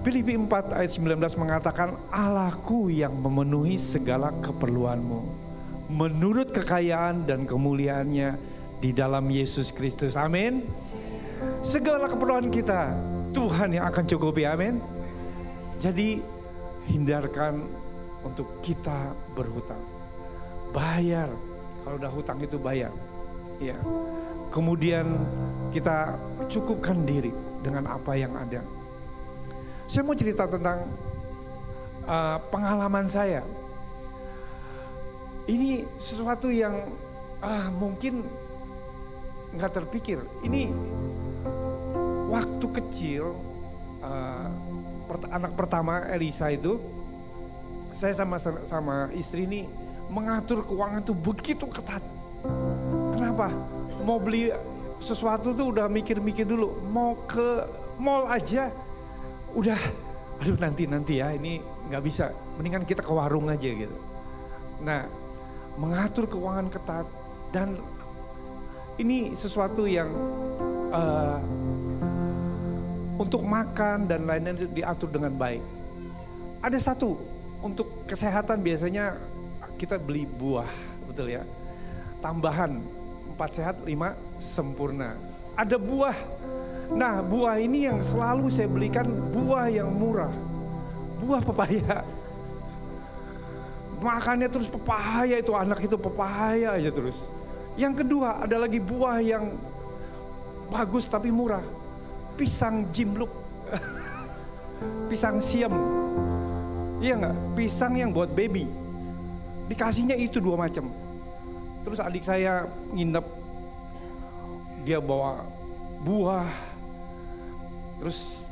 Filipi 4 ayat 19 mengatakan, Allahku yang memenuhi segala keperluanmu menurut kekayaan dan kemuliaannya di dalam Yesus Kristus. Amin. Segala keperluan kita Tuhan yang akan cukupi. Amin. Jadi hindarkan untuk kita berhutang. Bayar, kalau udah hutang itu bayar. Ya. Kemudian kita cukupkan diri dengan apa yang ada. Saya mau cerita tentang pengalaman saya. Ini sesuatu yang mungkin nggak terpikir. Ini waktu kecil, anak pertama Elisa itu, saya sama istri ini mengatur keuangan itu begitu ketat. Kenapa? Mau beli sesuatu tuh udah mikir-mikir dulu. Mau ke mall aja udah, aduh nanti ya, ini nggak bisa. Mendingan kita ke warung aja gitu. Nah, mengatur keuangan ketat dan ini sesuatu yang untuk makan dan lainnya diatur dengan baik. Ada satu, untuk kesehatan biasanya kita beli buah, betul ya. Tambahan 4 sehat 5 sempurna. Ada buah. Nah, buah ini yang selalu saya belikan buah yang murah. Buah pepaya. Makannya terus pepaya, itu anak itu pepaya aja terus. Yang kedua ada lagi buah yang bagus tapi murah. Pisang jimbluk. Pisang siam. Iya enggak? Pisang yang buat baby. Dikasihnya itu 2 macam. Terus adik saya nginep, dia bawa buah. Terus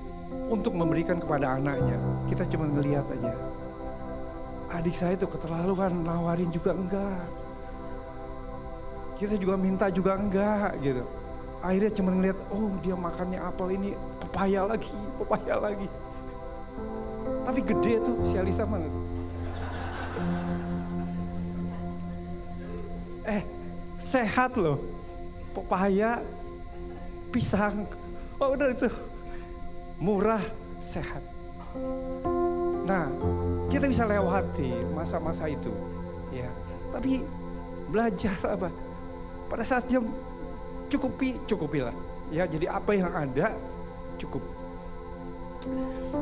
untuk memberikan kepada anaknya, kita cuma ngelihat aja. Adik saya itu keterlaluan, nawarin juga enggak. Kita juga minta juga enggak gitu. Akhirnya cuma ngelihat, oh dia makannya apel, ini pepaya lagi. Tapi gede tuh si Alisa banget. Sehat loh. Pepaya, pisang, oh udah itu. Murah, sehat. Nah, kita bisa lewati masa-masa itu, ya. Tapi belajar apa? Pada saat dia cukupilah. Ya, jadi apa yang ada cukup.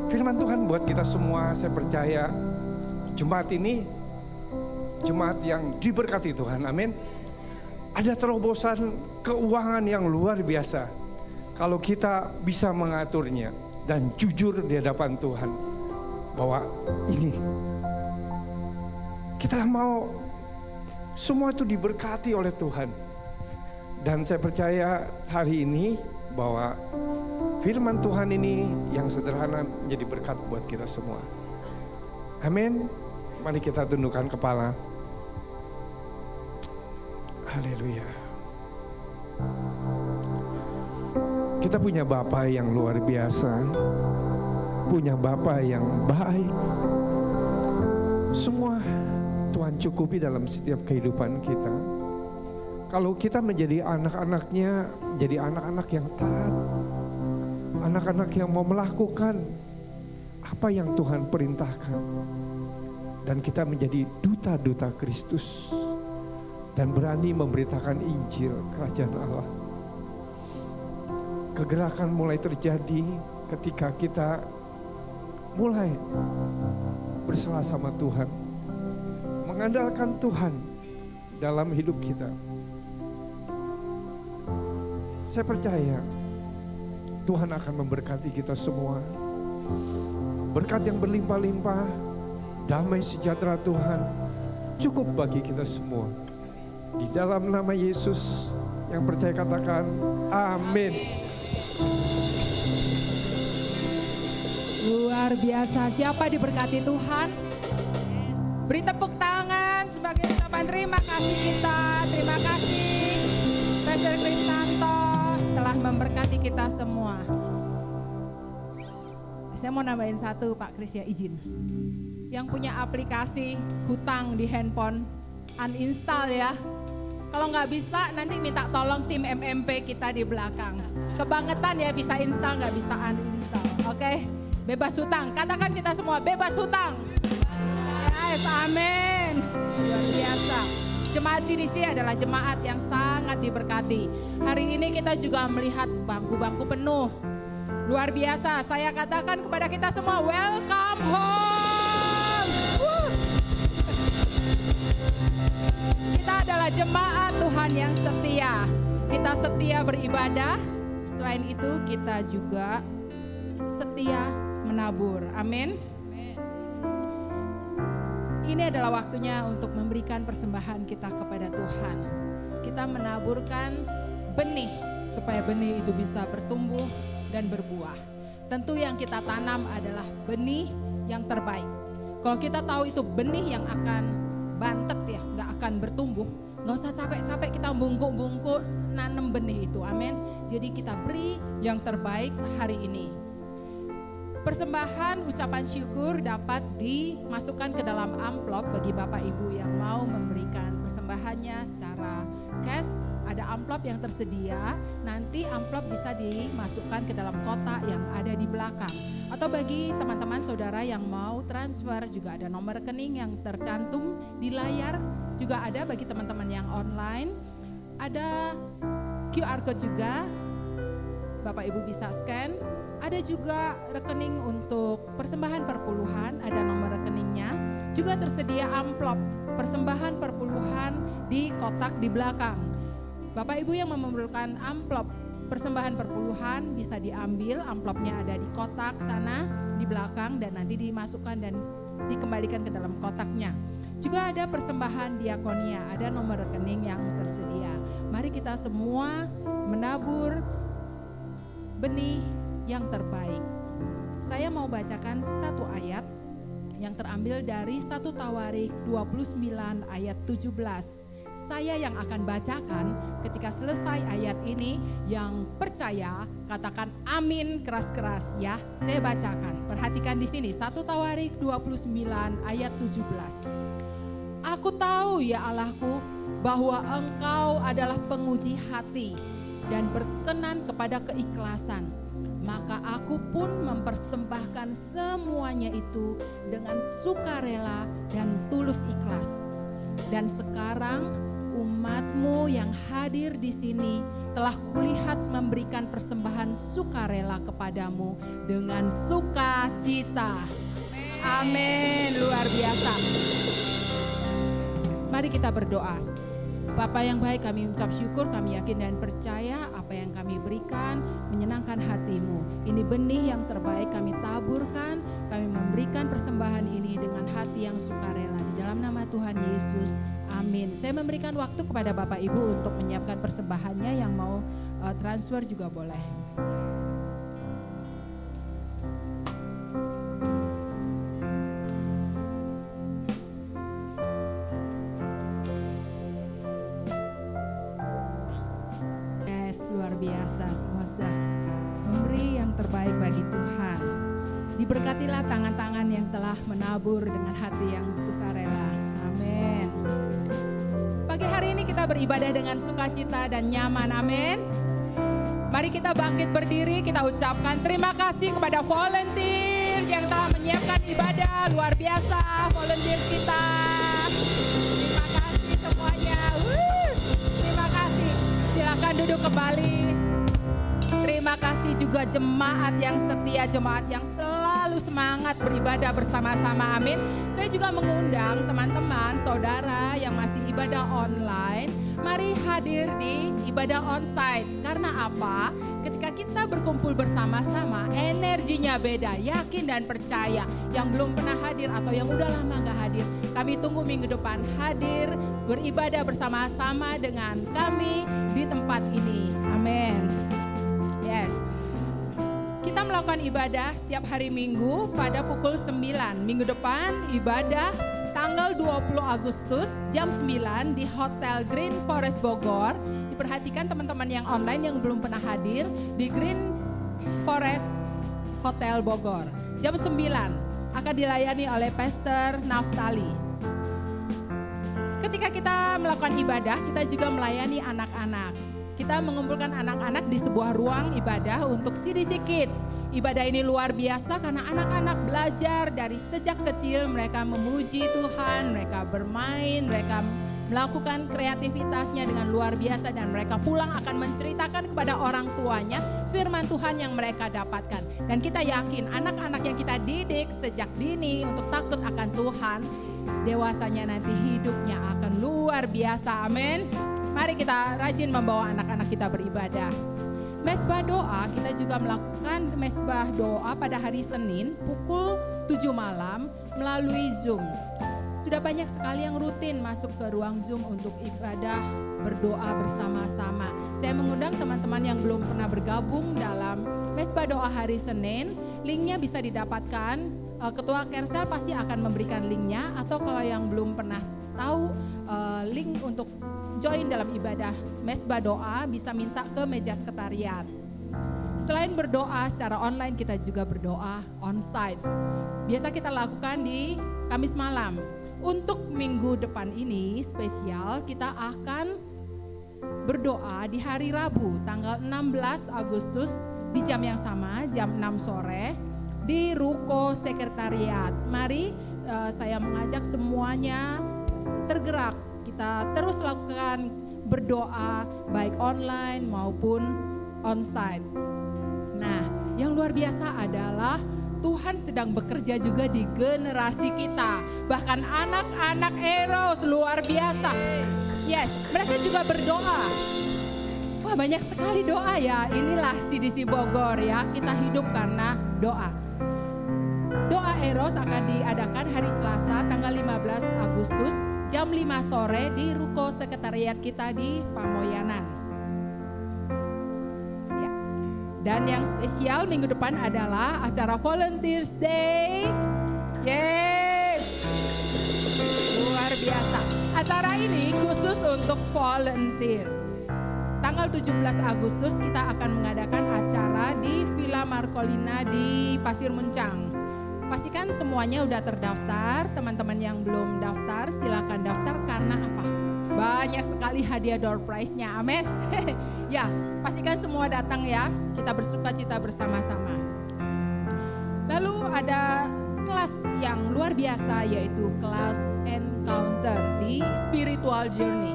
Firman Tuhan buat kita semua, saya percaya Jumat ini Jumat yang diberkati Tuhan, amin. Ada terobosan keuangan yang luar biasa kalau kita bisa mengaturnya dan jujur di hadapan Tuhan bahwa ini kita mau semua itu diberkati oleh Tuhan. Dan saya percaya hari ini bahwa firman Tuhan ini yang sederhana menjadi berkat buat kita semua. Amin. Mari kita tundukkan kepala. Haleluya. Kita punya Bapa yang luar biasa. Punya Bapa yang baik. Semua Tuhan cukupi dalam setiap kehidupan kita. Kalau kita menjadi anak-anaknya, jadi anak-anak yang taat. Anak-anak yang mau melakukan apa yang Tuhan perintahkan. Dan kita menjadi duta-duta Kristus. Dan berani memberitakan Injil Kerajaan Allah. Kegerakan mulai terjadi ketika kita mulai bersalah sama Tuhan. Mengandalkan Tuhan dalam hidup kita. Saya percaya Tuhan akan memberkati kita semua. Berkat yang berlimpah-limpah, damai sejahtera Tuhan cukup bagi kita semua. Di dalam nama Yesus yang percaya katakan amin. Luar biasa. Siapa diberkati Tuhan? Beri tepuk tangan sebagai ucapan terima kasih kita. Terima kasih Pastor Kristanto telah memberkati kita semua. Saya mau nambahin satu Pak Kris ya, izin. Yang punya aplikasi hutang di handphone, uninstall ya. Kalau nggak bisa nanti minta tolong tim MMP kita di belakang. Kebangetan ya, bisa install nggak bisa uninstall. Oke, bebas hutang. Katakan kita semua bebas hutang. Yes, amin. Luar biasa. Jemaat CDC adalah jemaat yang sangat diberkati. Hari ini kita juga melihat bangku-bangku penuh. Luar biasa. Saya katakan kepada kita semua, welcome home. Kita adalah jemaat Tuhan yang setia. Kita setia beribadah. Selain itu kita juga setia menabur. Amin. Ini adalah waktunya untuk memberikan persembahan kita kepada Tuhan. Kita menaburkan benih supaya benih itu bisa bertumbuh dan berbuah. Tentu yang kita tanam adalah benih yang terbaik. Kalau kita tahu itu benih yang akan bantet ya, gak akan bertumbuh, Nggak usah capek-capek kita bungkuk-bungkuk nanam benih itu, amin. Jadi kita beri yang terbaik hari ini. Persembahan ucapan syukur dapat dimasukkan ke dalam amplop bagi Bapak Ibu yang mau memberikan persembahannya secara cash. Ada amplop yang tersedia, nanti amplop bisa dimasukkan ke dalam kotak yang ada di belakang. Atau bagi teman-teman saudara yang mau transfer, juga ada nomor rekening yang tercantum di layar. Juga ada bagi teman-teman yang online, ada QR code juga, Bapak Ibu bisa scan. Ada juga rekening untuk persembahan perpuluhan, ada nomor rekeningnya. Juga tersedia amplop persembahan perpuluhan di kotak di belakang. Bapak Ibu yang memerlukan amplop persembahan perpuluhan bisa diambil, amplopnya ada di kotak sana di belakang dan nanti dimasukkan dan dikembalikan ke dalam kotaknya. Juga ada persembahan diakonia, ada nomor rekening yang tersedia. Mari kita semua menabur benih yang terbaik. Saya mau bacakan satu ayat yang terambil dari 1 Tawarik 29 ayat 17. Saya yang akan bacakan. Ketika selesai ayat ini, yang percaya katakan amin keras-keras ya. Saya bacakan. Perhatikan di sini 1 Tawarik 29 ayat 17. Aku tahu ya Allahku bahwa Engkau adalah penguji hati dan berkenan kepada keikhlasan. Maka aku pun mempersembahkan semuanya itu dengan sukarela dan tulus ikhlas. Dan sekarang umat-Mu yang hadir di sini telah kulihat memberikan persembahan sukarela kepadamu dengan sukacita. Amin. Luar biasa. Mari kita berdoa. Bapa yang baik, kami ucap syukur, kami yakin dan percaya apa yang kami berikan menyenangkan hati-Mu. Ini benih yang terbaik kami taburkan, kami memberikan persembahan ini dengan hati yang sukarela. Di dalam nama Tuhan Yesus, amin. Saya memberikan waktu kepada Bapak Ibu untuk menyiapkan persembahannya, yang mau transfer juga boleh. Luar biasa, semua sudah memberi yang terbaik bagi Tuhan. Diberkatilah tangan-tangan yang telah menabur dengan hati yang sukarela. Amin. Pagi hari ini kita beribadah dengan sukacita dan nyaman. Amin. Mari kita bangkit berdiri, kita ucapkan terima kasih kepada volunteer yang telah menyiapkan ibadah. Luar biasa volunteer kita. Terima kasih semuanya. Terima kasih. Silakan duduk kembali. Terima kasih juga jemaat yang setia, jemaat yang selalu semangat beribadah bersama-sama. Amin. Saya juga mengundang teman-teman, saudara yang masih ibadah online, mari hadir di ibadah onsite. Karena apa? Ketika kita berkumpul bersama-sama, energinya beda, yakin dan percaya. Yang belum pernah hadir atau yang udah lama gak hadir, kami tunggu minggu depan hadir, beribadah bersama-sama dengan kami di tempat ini. Amin. Yes. Kita melakukan ibadah setiap hari Minggu pada pukul 9. Minggu depan ibadah tanggal 20 Agustus jam 9 di Hotel Green Forest Bogor. Diperhatikan teman-teman yang online yang belum pernah hadir di Green Forest Hotel Bogor. Jam 9 akan dilayani oleh Pastor Naftali. Ketika kita melakukan ibadah, kita juga melayani anak-anak. Kita mengumpulkan anak-anak di sebuah ruang ibadah untuk CDC Kids. Ibadah ini luar biasa karena anak-anak belajar dari sejak kecil, mereka memuji Tuhan, mereka bermain, mereka melakukan kreativitasnya dengan luar biasa dan mereka pulang akan menceritakan kepada orang tuanya firman Tuhan yang mereka dapatkan. Dan kita yakin anak-anak yang kita didik sejak dini untuk takut akan Tuhan, dewasanya nanti hidupnya akan luar biasa. Amin. Mari kita rajin membawa anak-anak kita beribadah. Mesbah doa, kita juga melakukan mesbah doa pada hari Senin pukul 7 malam melalui Zoom. Sudah banyak sekali yang rutin masuk ke ruang Zoom untuk ibadah berdoa bersama-sama. Saya mengundang teman-teman yang belum pernah bergabung dalam mesbah doa hari Senin. Linknya bisa didapatkan, Ketua Kersel pasti akan memberikan linknya. Atau kalau yang belum pernah tahu link untuk join dalam ibadah mesbah doa bisa minta ke meja sekretariat. Selain berdoa secara online, kita juga berdoa on-site. Biasa kita lakukan di Kamis malam. Untuk minggu depan ini spesial, kita akan berdoa di hari Rabu tanggal 16 Agustus di jam yang sama, jam 6 sore di Ruko Sekretariat. Mari saya mengajak semuanya tergerak. Kita terus lakukan berdoa baik online maupun on-site. Nah, yang luar biasa adalah Tuhan sedang bekerja juga di generasi kita. Bahkan anak-anak Eros luar biasa. Yes, mereka juga berdoa. Wah, banyak sekali doa ya. Inilah CDC Bogor ya. Kita hidup karena doa. Doa Eros akan diadakan hari Selasa tanggal 15 Agustus jam 5 sore di Ruko Sekretariat kita di Pamoyanan. Dan yang spesial minggu depan adalah acara Volunteers Day. Yeay, luar biasa. Acara ini khusus untuk volunteer. Tanggal 17 Agustus kita akan mengadakan acara di Villa Marcolina di Pasir Muncang. Pastikan semuanya udah terdaftar. Teman-teman yang belum daftar silakan daftar karena apa? Banyak sekali hadiah door prize-nya, amin. Ya, pastikan semua datang ya, kita bersuka cita bersama-sama. Lalu ada kelas yang luar biasa yaitu kelas Encounter di Spiritual Journey.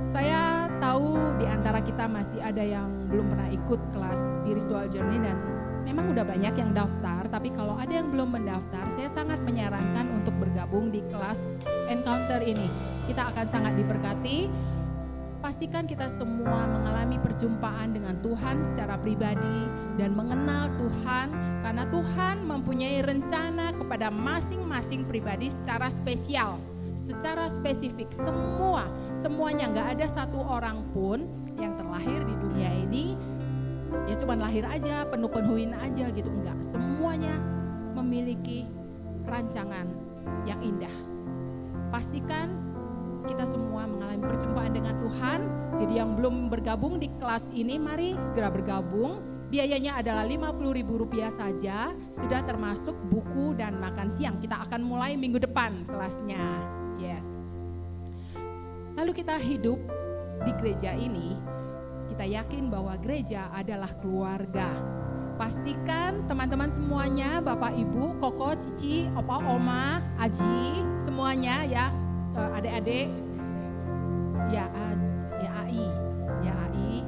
Saya tahu di antara kita masih ada yang belum pernah ikut kelas Spiritual Journey dan memang udah banyak yang daftar, tapi kalau ada yang belum mendaftar, saya sangat menyarankan untuk bergabung di kelas Encounter ini. Kita akan sangat diberkati. Pastikan kita semua mengalami perjumpaan dengan Tuhan secara pribadi dan mengenal Tuhan karena Tuhan mempunyai rencana kepada masing-masing pribadi secara spesial, secara spesifik. Semuanya nggak ada satu orang pun yang terlahir di dunia ini ya cuman lahir aja, penuh-penuhin aja gitu, enggak. Semuanya memiliki rancangan yang indah. Pastikan kita semua mengalami perjumpaan dengan Tuhan. Jadi yang belum bergabung di kelas ini, mari segera bergabung. Biayanya adalah Rp50.000 saja, sudah termasuk buku dan makan siang. Kita akan mulai minggu depan kelasnya. Yes. Lalu kita hidup di gereja ini, kita yakin bahwa gereja adalah keluarga. Pastikan teman-teman semuanya, Bapak, Ibu, Koko, Cici, Opa, Oma, Aji, semuanya ya, adik-adik, ya AI,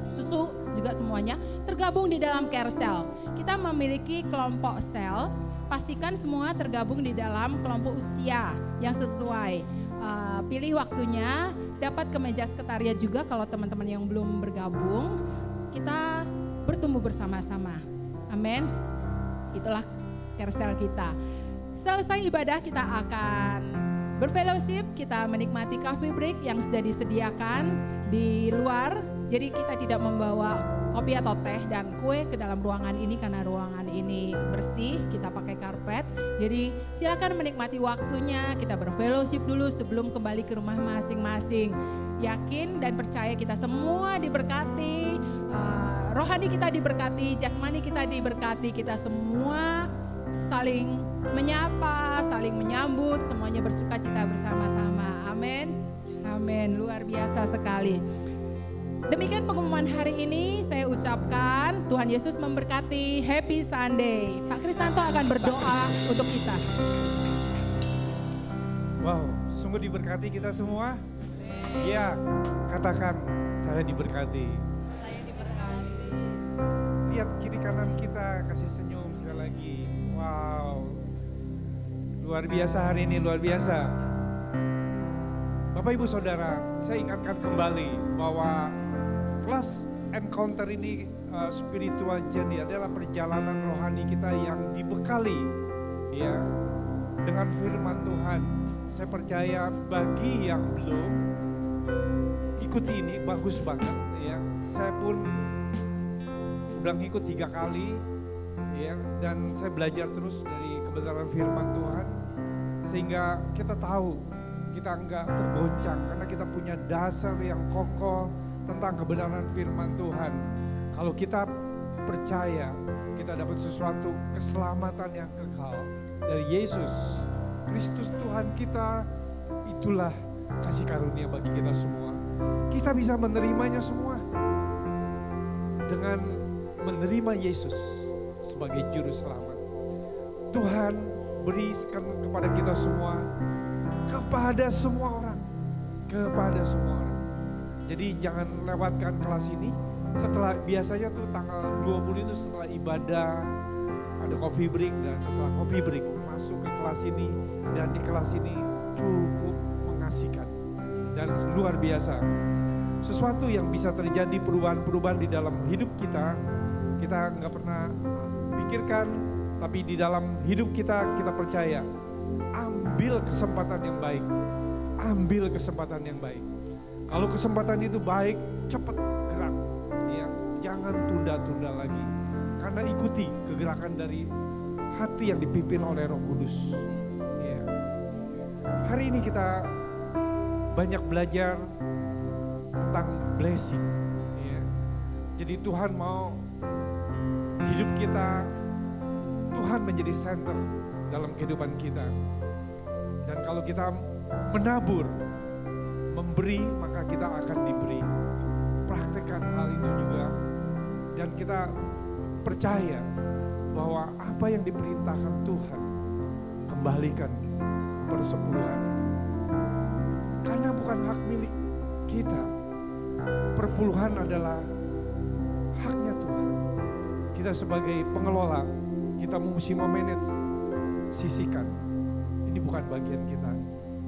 Susu juga semuanya tergabung di dalam care cell. Kita memiliki kelompok sel, pastikan semua tergabung di dalam kelompok usia yang sesuai. Pilih waktunya, dapat ke meja sekretariat juga kalau teman-teman yang belum bergabung. Kita bertumbuh bersama-sama. Amin. Itulah care cell kita. Selesai ibadah kita akan berfellowship, kita menikmati coffee break yang sudah disediakan di luar. Jadi kita tidak membawa kopi atau teh dan kue ke dalam ruangan ini karena ruangan ini bersih, kita pakai karpet. Jadi silakan menikmati waktunya, kita berfellowship dulu sebelum kembali ke rumah masing-masing. Yakin dan percaya kita semua diberkati, rohani kita diberkati, jasmani kita diberkati, kita semua saling menyapa, saling menyambut, semuanya bersuka cita bersama-sama. Amin. Amin. Luar biasa sekali. Demikian pengumuman hari ini, saya ucapkan Tuhan Yesus memberkati. Happy Sunday. Pak Kristanto akan berdoa untuk kita. Wow, sungguh diberkati kita semua. Ya, katakan saya diberkati. Saya diberkati. Lihat kiri kanan kita, kasih senyum sekali lagi. Wow, luar biasa hari ini, luar biasa. Bapak Ibu Saudara, saya ingatkan kembali bahwa kelas Encounter ini spiritual journey adalah perjalanan rohani kita yang dibekali ya dengan firman Tuhan. Saya percaya bagi yang belum ikuti ini bagus banget ya. Saya pun udah ngikut 3 kali ya, dan saya belajar terus dari kebenaran firman Tuhan sehingga kita tahu kita enggak tergoncang karena kita punya dasar yang kokoh tentang kebenaran firman Tuhan. Kalau kita percaya, kita dapat sesuatu keselamatan yang kekal dari Yesus Kristus Tuhan kita. Itulah kasih karunia bagi kita semua. Kita bisa menerimanya semua dengan menerima Yesus sebagai juru selamat. Tuhan berikan kepada kita semua, kepada semua orang, kepada semua orang. Jadi jangan lewatkan kelas ini. Setelah biasanya tuh tanggal 20 itu setelah ibadah ada coffee break, dan setelah coffee break masuk ke kelas ini, dan di kelas ini cukup mengasihkan dan luar biasa. Sesuatu yang bisa terjadi, perubahan-perubahan di dalam hidup kita nggak pernah pikirkan, tapi di dalam hidup kita percaya. Ambil kesempatan yang baik, ambil kesempatan yang baik. Kalau kesempatan itu baik, cepat gerak. Ya, jangan tunda-tunda lagi. Karena ikuti kegerakan dari hati yang dipimpin oleh Roh Kudus. Ya. Hari ini kita banyak belajar tentang blessing. Ya. Jadi Tuhan mau hidup kita, Tuhan menjadi center dalam kehidupan kita. Dan kalau kita menabur, memberi, maka kita akan diberi. Praktekkan hal itu juga. Dan kita percaya bahwa apa yang diperintahkan Tuhan, kembalikan persepuluhan. Karena bukan hak milik kita. Perpuluhan adalah haknya Tuhan. Kita sebagai pengelola, kita mesti memanage, sisihkan. Ini bukan bagian kita.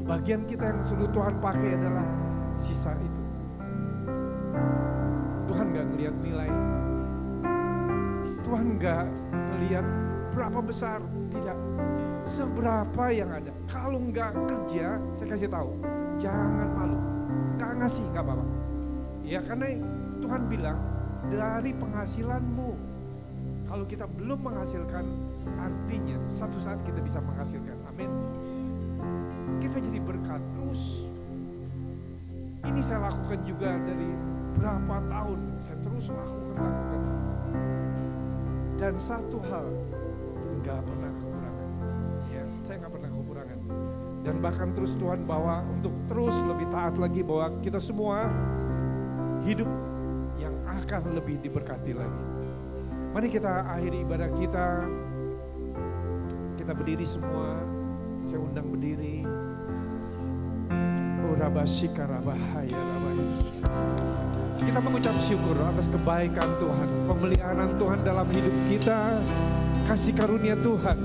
Bagian kita yang sudah Tuhan pakai adalah sisa itu. Tuhan gak ngelihat nilai. Tuhan gak ngelihat berapa besar. Tidak. Seberapa yang ada. Kalau gak kerja, saya kasih tahu. Jangan malu. Gak ngasih, gak apa-apa. Ya karena Tuhan bilang, dari penghasilanmu. Kalau kita belum menghasilkan, artinya satu saat kita bisa menghasilkan. Amin. Kita jadi berkat terus. Ini saya lakukan juga dari berapa tahun. Saya terus lakukan. Dan satu hal, gak pernah kekurangan. Ya, saya gak pernah kekurangan. Dan bahkan terus Tuhan bawa untuk terus lebih taat lagi, bahwa kita semua hidup yang akan lebih diberkati lagi. Mari kita akhiri ibadah kita. Kita berdiri semua. Saya undang berdiri. Kita mengucap syukur atas kebaikan Tuhan, pemeliharaan Tuhan dalam hidup kita, kasih karunia Tuhan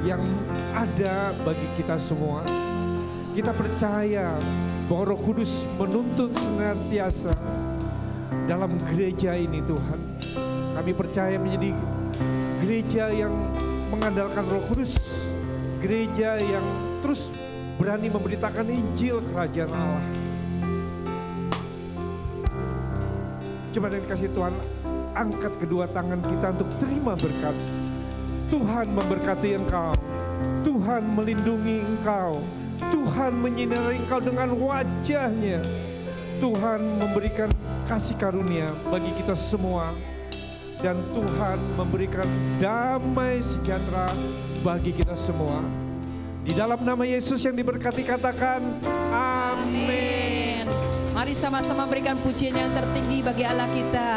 yang ada bagi kita semua. Kita percaya bahwa Roh Kudus menuntun senantiasa dalam gereja ini Tuhan. Kami percaya menjadi gereja yang mengandalkan Roh Kudus, gereja yang terus berani memberitakan Injil Kerajaan Allah. Coba dengan kasih Tuhan, angkat kedua tangan kita untuk terima berkat. Tuhan memberkati engkau, Tuhan melindungi engkau, Tuhan menyinari engkau dengan wajah-Nya. Tuhan memberikan kasih karunia bagi kita semua. Dan Tuhan memberikan damai sejahtera bagi kita semua. Di dalam nama Yesus yang diberkati katakan amin. Mari sama-sama berikan pujian yang tertinggi bagi Allah kita.